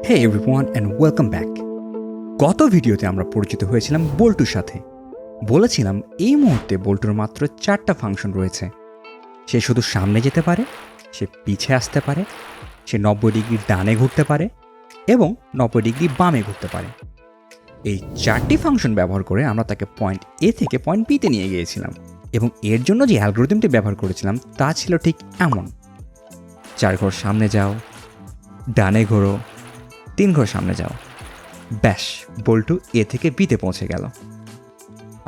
Hey everyone and welcome back. গত ভিডিওতে আমরা পরিচিত হয়েছিলাম বল্টুর সাথে। বলেছিলাম এই মুহূর্তে বল্টুর মাত্র 4টা ফাংশন রয়েছে। সে শুধু সামনে যেতে পারে, সে পিছে আসতে পারে, সে 90 ডিগ্রি ডানে ঘুরতে পারে এবং 90 ডিগ্রি বামে ঘুরতে পারে। এই 4টি ফাংশন ব্যবহার করে আমরা তাকে পয়েন্ট এ থেকে পয়েন্ট বিতে নিয়ে গিয়েছিলাম এবং এর জন্য যে অ্যালগরিদমটি ব্যবহার করেছিলাম তা ছিল ঠিক এমন: 4 ঘর সামনে যাও, ডানে ঘোরো, 3 ঘর সামনে যাও। ব্যাস, বল্টু এ থেকে বিতে পৌঁছে গেল।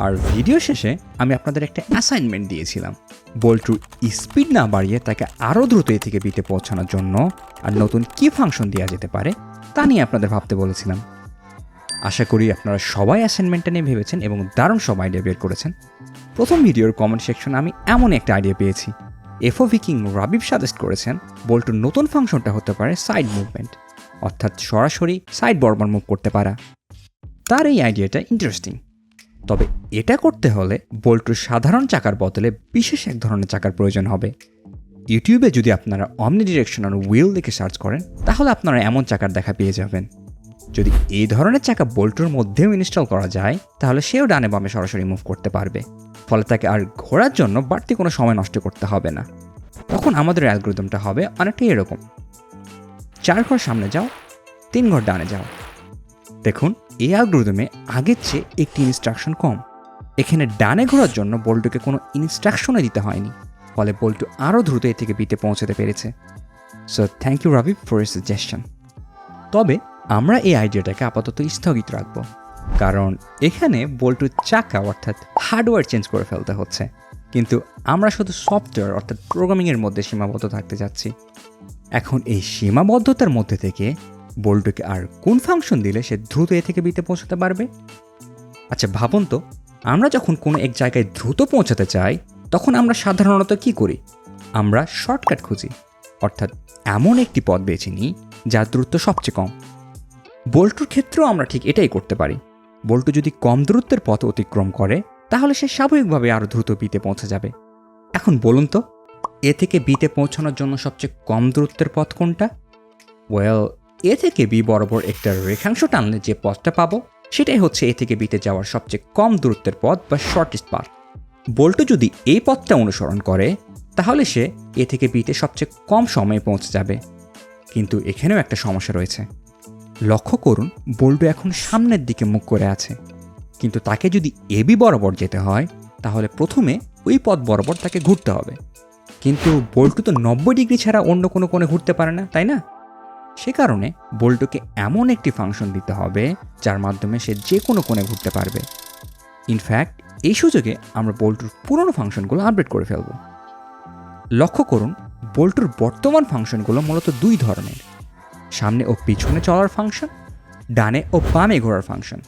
আর ভিডিও শেষে আমি আপনাদের একটা অ্যাসাইনমেন্ট দিয়েছিলাম। বল্টুর স্পিড না বাড়িয়ে তাকে আরও দ্রুত এ থেকে বিতে পৌঁছানোর জন্য আর নতুন কী ফাংশন দেওয়া যেতে পারে তা নিয়ে আপনাদের ভাবতে বলেছিলাম। আশা করি আপনারা সবাই অ্যাসাইনমেন্টটা নিয়ে ভেবেছেন এবং দারুণ সব আইডিয়া বের করেছেন। প্রথম ভিডিওর কমেন্ট সেকশনে আমি এমন একটা আইডিয়া পেয়েছি। এফওভি কিং রাবিব সাজেস্ট করেছেন বল্টুর নতুন ফাংশনটা হতে পারে সাইড মুভমেন্ট, অর্থাৎ সরাসরি সাইড বরাবর মুভ করতে পারা। তার এই আইডিয়াটা ইন্টারেস্টিং, তবে এটা করতে হলে বল্টুর সাধারণ চাকার বদলে বিশেষ এক ধরনের চাকার প্রয়োজন হবে। ইউটিউবে যদি আপনারা অমনি ডিরেকশনাল হুইল লিখে সার্চ করেন তাহলে আপনারা এমন চাকার দেখা পেয়ে যাবেন। যদি এই ধরনের চাকা বল্টুর মধ্যেও ইনস্টল করা যায় তাহলে সেও ডানে বামে সরাসরি মুভ করতে পারবে, ফলে তাকে আর ঘোরার জন্য বাড়তি কোনো সময় নষ্ট করতে হবে না। তখন আমাদের অ্যালগরিদমটা হবে অনেকটা এরকম: 4 ঘর সামনে যাও, 3 ঘর ডানে যাও। দেখুন, এই অ্যালগরিদমে আগের চেয়ে একটি ইনস্ট্রাকশন কম। এখানে ডানে ঘোরার জন্য বল্টুকে কোনো ইনস্ট্রাকশনই দিতে হয়নি, ফলে বল্টু আরও দ্রুত এ থেকে বিতে পৌঁছাতে পেরেছে। So thank you Rabib for your suggestion. তবে আমরা এই আইডিয়াটাকে আপাতত স্থগিত রাখব, কারণ এখানে বল্টুর চাকা অর্থাৎ হার্ডওয়্যার চেঞ্জ করে ফেলতে হচ্ছে, কিন্তু আমরা শুধু সফটওয়্যার অর্থাৎ প্রোগ্রামিংয়ের মধ্যে সীমাবদ্ধ থাকতে যাচ্ছি। এখন এই সীমাবদ্ধতার মধ্যে থেকে বল্টুকে আর কোন ফাংশন দিলে সে দ্রুত এ থেকে বিতে পৌঁছাতে পারবে? আচ্ছা ভাবুন তো, আমরা যখন কোনো এক জায়গায় দ্রুত পৌঁছাতে চাই তখন আমরা সাধারণত কি করি? আমরা শর্টকাট খুঁজি, অর্থাৎ এমন একটি পথ বেছে নিই যার দূরত্ব সবচেয়ে কম। বল্টুর ক্ষেত্রেও আমরা ঠিক এটাই করতে পারি। বল্টু যদি কম দূরত্বের পথ অতিক্রম করে তাহলে সে স্বাভাবিকভাবে আরও দ্রুত বিতে পৌঁছে যাবে। এখন বলুন তো, এ থেকে বিতে পৌঁছানোর জন্য সবচেয়ে কম দূরত্বের পথ কোনটা? ওয়েল, এ থেকে বি বরাবর একটা রেখাংশ টানলে যে পথটা পাবো সেটাই হচ্ছে এ থেকে বিতে যাওয়ার সবচেয়ে কম দূরত্বের পথ বা শর্টেস্ট পাথ। বল্টু যদি এই পথটা অনুসরণ করে তাহলে সে এ থেকে বিতে সবচেয়ে কম সময়ে পৌঁছে যাবে। কিন্তু এখানেও একটা সমস্যা রয়েছে। লক্ষ্য করুন, বল্টু এখন সামনের দিকে মুখ করে আছে, কিন্তু তাকে যদি এবি বরাবর যেতে হয় তাহলে প্রথমে ওই পথ বরাবর তাকে ঘুরতে হবে। কিন্তু বল্টু তো 90 ডিগ্রি ছাড়া অন্য কোনো কোণে ঘুরতে পারে না, তাই না? সে কারণে বল্টুকে এমন একটি ফাংশন দিতে হবে যার মাধ্যমে সে যে কোনো কোণে ঘুরতে পারবে। ইনফ্যাক্ট এই সুযোগে আমরা বল্টুর পুরনো ফাংশনগুলো আপডেট করে ফেলব। লক্ষ্য করুন, বল্টুর বর্তমান ফাংশনগুলো মূলত 2 ধরনের: সামনে ও পিছনে চলার ফাংশন, ডানে ও বামে ঘোরার ফাংশন।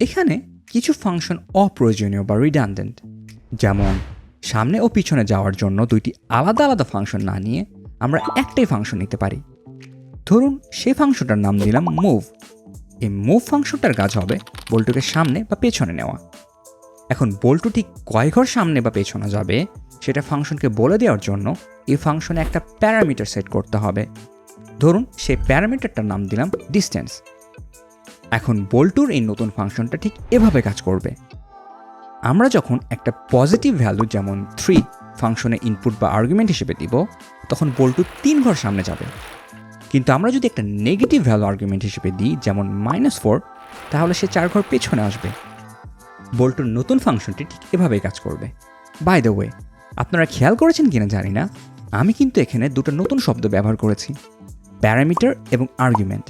এখানে কিছু ফাংশন অপ্রয়োজনীয় বা রিডান্ডেন্ট, যেমন সামনে ও পিছনে যাওয়ার জন্য 2টি আলাদা আলাদা ফাংশন না নিয়ে আমরা একটাই ফাংশন নিতে পারি। ধরুন সেই ফাংশনটার নাম দিলাম মুভ। এই মুভ ফাংশনটার কাজ হবে বল্টুকে সামনে বা পেছনে নেওয়া। এখন বল্টু ঠিক কয় ঘর সামনে বা পেছনে যাবে সেটা ফাংশনকে বলে দেওয়ার জন্য এই ফাংশনে একটা প্যারামিটার সেট করতে হবে। ধরুন সেই প্যারামিটারটার নাম দিলাম ডিস্টেন্স। এখন বল্টুর এই নতুন ফাংশনটা ঠিক এভাবে কাজ করবে। আমরা যখন একটা পজিটিভ ভ্যালু যেমন 3 ফাংশনে ইনপুট বা আর্গুমেন্ট হিসেবে দিব তখন বল্টু 3 ঘর সামনে যাবে। কিন্তু আমরা যদি একটা নেগেটিভ ভ্যালু আর্গুমেন্ট হিসেবে দিই যেমন -4, তাহলে সে 4 ঘর পেছনে আসবে। বল্টুর নতুন ফাংশনটি ঠিক এভাবেই কাজ করবে। বাই দ্য ওয়ে, আপনারা খেয়াল করেছেন কিনা জানি না, আমি কিন্তু এখানে 2টা নতুন শব্দ ব্যবহার করেছি: প্যারামিটার এবং আর্গুমেন্ট।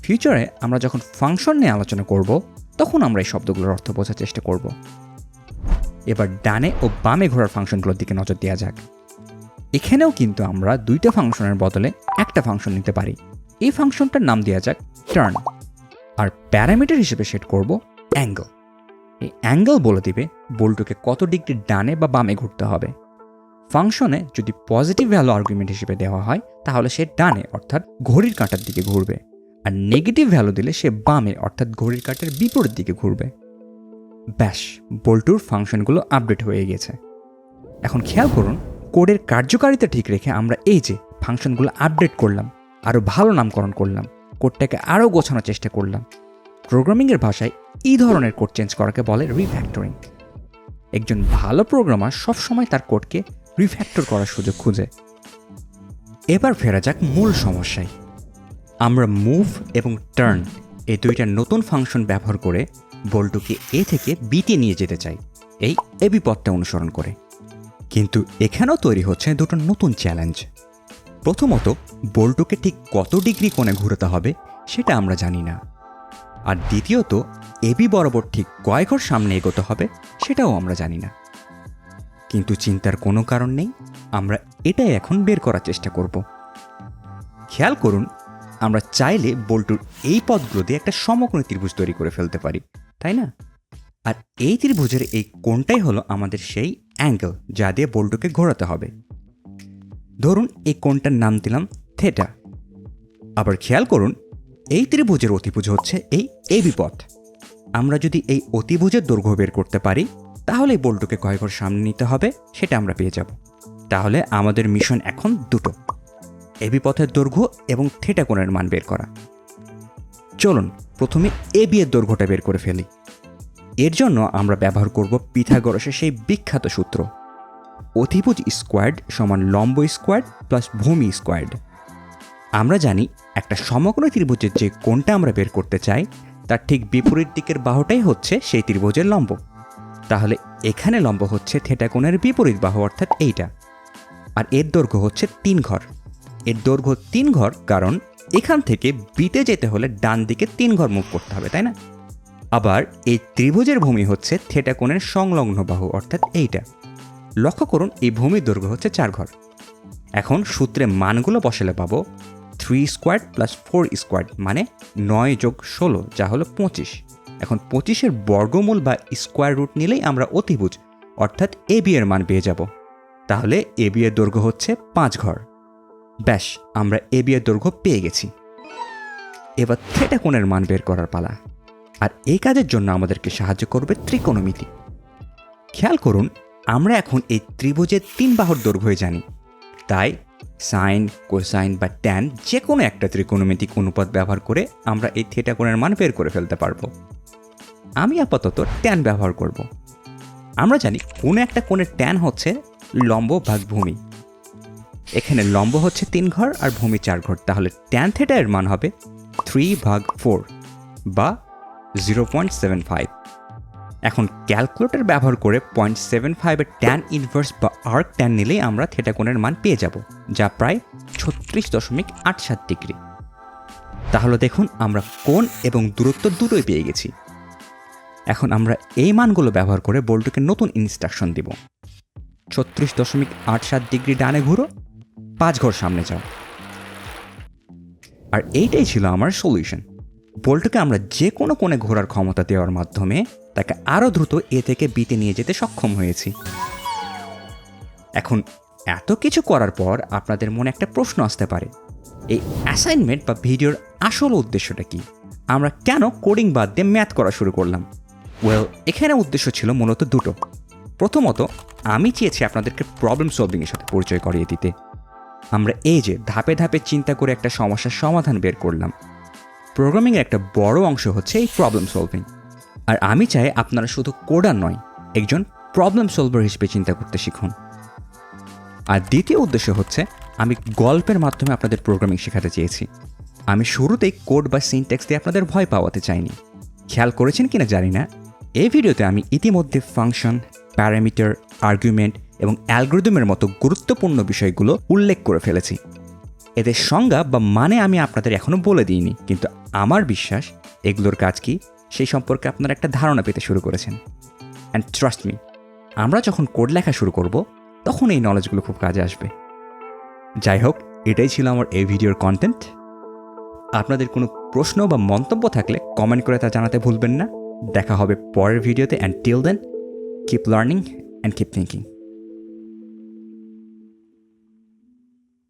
ফিউচারে আমরা যখন ফাংশন নিয়ে আলোচনা করব তখন আমরা এই শব্দগুলোর অর্থ বোঝার চেষ্টা করব। এবার ডানে ও বামে ঘোরার ফাংশনগুলোর দিকে নজর দেওয়া যাক। এখানেও কিন্তু আমরা 2টা ফাংশনের বদলে একটা ফাংশন নিতে পারি। এই ফাংশনটার নাম দেওয়া যাক টার্ন, আর প্যারামিটার হিসেবে সেট করব অ্যাঙ্গেল। এই অ্যাঙ্গেল বলে দিবে বল্টুকে কত ডিগ্রি ডানে বা বামে ঘুরতে হবে। ফাংশনে যদি পজিটিভ ভ্যালু আর্গুমেন্ট হিসেবে দেওয়া হয় তাহলে সে ডানে অর্থাৎ ঘড়ির কাঁটার দিকে ঘুরবে, আর নেগেটিভ ভ্যালু দিলে সে বামে অর্থাৎ ঘড়ির কাঁটার বিপরীত দিকে ঘুরবে। ব্যাস, বল্টুর ফাংশনগুলো আপডেট হয়ে গেছে। এখন খেয়াল করুন, কোডের কার্যকারিতা ঠিক রেখে আমরা এই যে ফাংশনগুলো আপডেট করলাম, আরও ভালো নামকরণ করলাম, কোডটাকে আরও গোছানোর চেষ্টা করলাম। প্রোগ্রামিংয়ের ভাষায় এই ধরনের কোড চেঞ্জ করাকে বলে রিফ্যাক্টরিং। একজন ভালো প্রোগ্রামার সবসময় তার কোডকে রিফ্যাক্টর করার সুযোগ খুঁজে। এবার ফেরা যাক মূল সমস্যায়। আমরা মুভ এবং টার্ন এই দুইটা নতুন ফাংশন ব্যবহার করে বল্টুকে এ থেকে বিতে নিয়ে যেতে চাই, এই এবি পথটা অনুসরণ করে। কিন্তু এখানেও তৈরি হচ্ছে দুটো নতুন চ্যালেঞ্জ। প্রথমত, বল্টুকে ঠিক কত ডিগ্রি কোণে ঘুরতে হবে সেটা আমরা জানি না। আর দ্বিতীয়ত, এবি বরাবর ঠিক কয় ঘর সামনে এগোতে হবে সেটাও আমরা জানি না। কিন্তু চিন্তার কোনো কারণ নেই, আমরা এটাই এখন বের করার চেষ্টা করব। খেয়াল করুন, আমরা চাইলে বল্টুর এই পথগুলো দিয়ে একটা সমকোণী ত্রিভুজ তৈরি করে ফেলতে পারি, তাই না? আর এই ত্রিভুজের এই কোণটাই হলো আমাদের সেই অ্যাঙ্গেল যা দিয়ে বল্টুকে ঘোরাতে হবে। ধরুন এই কোণটার নাম দিলাম থেটা। আবার খেয়াল করুন, এই ত্রিভুজের অতিভুজ হচ্ছে এই এবি পথ। আমরা যদি এই অতিভুজের দৈর্ঘ্য বের করতে পারি তাহলে বল্টুকে কয় ঘর সামনে নিতে হবে সেটা আমরা পেয়ে যাব। তাহলে আমাদের মিশন এখন দুটো, এবি পথের দৈর্ঘ্য এবং থেটা কোণের মান বের করা। চলুন প্রথমে এবি এর দৈর্ঘ্যটা বের করে ফেলি। এর জন্য আমরা ব্যবহার করব পিথাগোরাসের সেই বিখ্যাত সূত্র, অতিভুজ স্কোয়ার্ড সমান লম্ব স্কোয়ার্ড প্লাস ভূমি স্কোয়ার্ড। আমরা জানি একটা সমকোণী ত্রিভুজের যে কোণটা আমরা বের করতে চাই তার ঠিক বিপরীত দিকের বাহুটাই হচ্ছে সেই ত্রিভুজের লম্ব। তাহলে এখানে লম্ব হচ্ছে থেটা কোণের বিপরীত বাহু, অর্থাৎ এইটা। আর এর দৈর্ঘ্য হচ্ছে 3 ঘর। এর দৈর্ঘ্য 3 ঘর কারণ এখান থেকে বিতে যেতে হলে ডান দিকে 3 ঘর মুভ করতে হবে, তাই না? আবার এই ত্রিভুজের ভূমি হচ্ছে থেটা কোণের সংলগ্ন বাহু, অর্থাৎ এইটা। লক্ষ্য করুন, এই ভূমির দৈর্ঘ্য হচ্ছে 4 ঘর। এখন সূত্রে মানগুলো বসালে পাবো 3 স্কোয়ার্ড প্লাস 4 স্কোয়ার্ড মানে 9 যোগ 16, যা হলো 25। এখন 25-এর বর্গমূল বা স্কোয়ার রুট নিলেই আমরা অতিভুজ অর্থাৎ এবি এর মান পেয়ে যাব। তাহলে এবি এর দৈর্ঘ্য হচ্ছে 5 ঘর। ব্যাস, আমরা এবি এর দৈর্ঘ্য পেয়ে গেছি। এবার থেটা কোণের মান বের করার পালা। আর এই কাজের জন্য আমাদেরকে সাহায্য করবে ত্রিকোণমিতি। খেয়াল করুন, আমরা এখন এই ত্রিভুজের 3 বাহুর দৈর্ঘ্য জানি, তাই সাইন, কোসাইন বা ট্যান যে কোনো একটা ত্রিকোণমিতিক অনুপাত ব্যবহার করে আমরা এই থেটা কোণের মান বের করে ফেলতে পারবো। আমি আপাতত ট্যান ব্যবহার করব। আমরা জানি কোনো একটা কোণের ট্যান হচ্ছে লম্ব ভাগ ভূমি। এখানে লম্ব হচ্ছে 3 ঘর আর ভূমি 4 ঘর, তাহলে ট্যান থেটা এর মান হবে 3/4 বা 0.75। এখন ক্যালকুলেটর ব্যবহার করে 0.75 এর ট্যান ইনভার্স বা আর্ক ট্যান নিলেই আমরা থেটা কোণের মান পেয়ে যাব, যা প্রায় 36.87 ডিগ্রি। তাহলে দেখুন, আমরা কোণ এবং দূরত্ব দুটোই পেয়ে গেছি। এখন আমরা এই মানগুলো ব্যবহার করে বল্টুকে নতুন ইনস্ট্রাকশন দিব। 36.87 ডিগ্রি ডানে ঘুরো, 5 ঘর সামনে যাও। আর এইটাই ছিল আমার সলিউশন। বল্টুকে আমরা যে কোনো কোণে ঘোরার ক্ষমতা দেওয়ার মাধ্যমে তাকে আরও দ্রুত এ থেকে বিতে নিয়ে যেতে সক্ষম হয়েছি। এখন এত কিছু করার পর আপনাদের মনে একটা প্রশ্ন আসতে পারে, এই অ্যাসাইনমেন্ট বা ভিডিওর আসল উদ্দেশ্যটা কি? আমরা কেন কোডিং বাদ দিয়ে ম্যাথ করা শুরু করলাম? এখানে উদ্দেশ্য ছিল মূলত দুটো। প্রথমত, আমি চেয়েছি আপনাদেরকে প্রবলেম সলভিংয়ের সাথে পরিচয় করিয়ে দিতে। আমরা এই যে ধাপে ধাপে চিন্তা করে একটা সমস্যার সমাধান বের করলাম, প্রোগ্রামিংয়ের একটা বড় অংশ হচ্ছে এই প্রবলেম সলভিং। আর আমি চাই আপনারা শুধু কোডার নয়, একজন প্রবলেম সলভার হিসেবে চিন্তা করতে শিখুন। আর দ্বিতীয় উদ্দেশ্য হচ্ছে, আমি গল্পের মাধ্যমে আপনাদের প্রোগ্রামিং শেখাতে চেয়েছি। আমি শুরুতেই কোড বা সিনট্যাক্স দিয়ে আপনাদের ভয় পাওয়াতে চাইনি। খেয়াল করেছেন কিনা জানি না, এই ভিডিওতে আমি ইতিমধ্যে ফাংশন, প্যারামিটার, আর্গুমেন্ট এবং অ্যালগরিদমের মতো গুরুত্বপূর্ণ বিষয়গুলো উল্লেখ করে ফেলেছি। এদের সংজ্ঞা বা মানে আমি আপনাদের এখনও বলে দিইনি, কিন্তু আমার বিশ্বাস এগুলোর কাজ কি সেই সম্পর্কে আপনারা একটা ধারণা পেতে শুরু করেছেন। অ্যান্ড ট্রাস্ট মি, আমরা যখন কোড লেখা শুরু করব তখন এই নলেজগুলো খুব কাজে আসবে। যাই হোক, এটাই ছিল আমার এই ভিডিওর কন্টেন্ট। আপনাদের কোনো প্রশ্ন বা মন্তব্য থাকলে কমেন্ট করে তা জানাতে ভুলবেন না। দেখা হবে পরের ভিডিওতে, and till then, keep learning and keep thinking.